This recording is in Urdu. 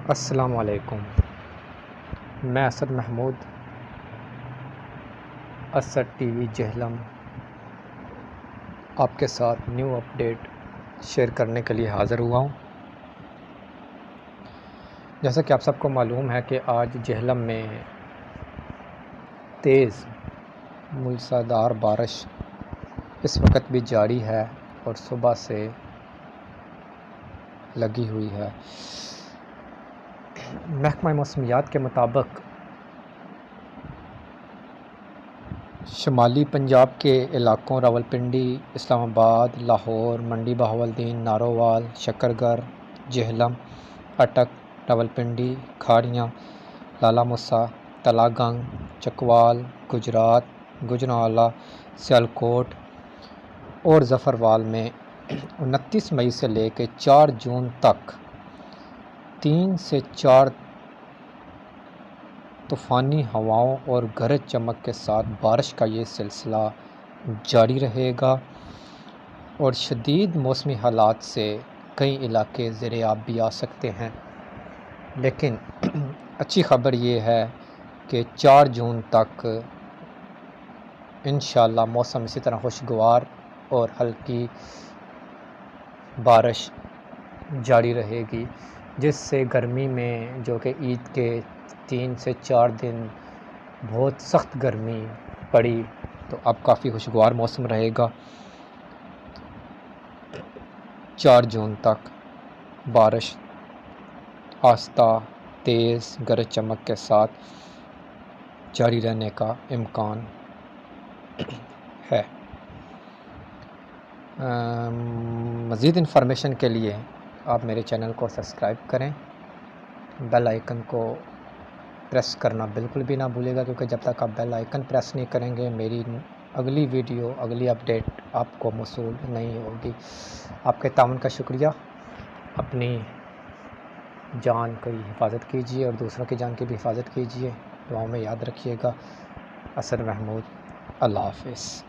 السلام علیکم۔ میں اسد محمود اسد ٹی وی جہلم آپ کے ساتھ نیو اپڈیٹ شیئر کرنے کے لیے حاضر ہوا ہوں۔ جیسا کہ آپ سب کو معلوم ہے کہ آج جہلم میں تیز موسلادھار بارش اس وقت بھی جاری ہے اور صبح سے لگی ہوئی ہے۔ محکمہ موسمیات کے مطابق شمالی پنجاب کے علاقوں راولپنڈی، اسلام آباد، لاہور، منڈی بہاولدین، نارووال، شکرگر، جہلم، اٹک، راولپنڈی، کھاڑیاں، لالہ مسا، تلا گنگ، چکوال، گجرات، گوجرانوالہ، سیالکوٹ اور ظفروال میں 29 مئی سے لے کے 4 جون تک 3 سے 4 طوفانی ہواؤں اور گرج چمک کے ساتھ بارش کا یہ سلسلہ جاری رہے گا اور شدید موسمی حالات سے کئی علاقے زیر آب بھی آ سکتے ہیں، لیکن اچھی خبر یہ ہے کہ 4 جون تک انشاءاللہ موسم اسی طرح خوشگوار اور ہلکی بارش جاری رہے گی، جس سے گرمی میں جو کہ عید کے 3 سے 4 دن بہت سخت گرمی پڑی تو اب کافی خوشگوار موسم رہے گا۔ 4 جون تک بارش آہستہ تیز گرج چمک کے ساتھ جاری رہنے کا امکان ہے۔ مزید انفارمیشن کے لیے آپ میرے چینل کو سبسکرائب کریں، بیل آئیکن کو پریس کرنا بالکل بھی نہ بھولے گا، کیونکہ جب تک آپ بیل آئیکن پریس نہیں کریں گے میری اگلی ویڈیو، اگلی اپڈیٹ آپ کو موصول نہیں ہوگی۔ آپ کے تعاون کا شکریہ۔ اپنی جان کی حفاظت کیجیے اور دوسروں کی جان کی بھی حفاظت کیجیے، دعاؤں میں یاد رکھیے گا۔ اسد محمود، اللہ حافظ۔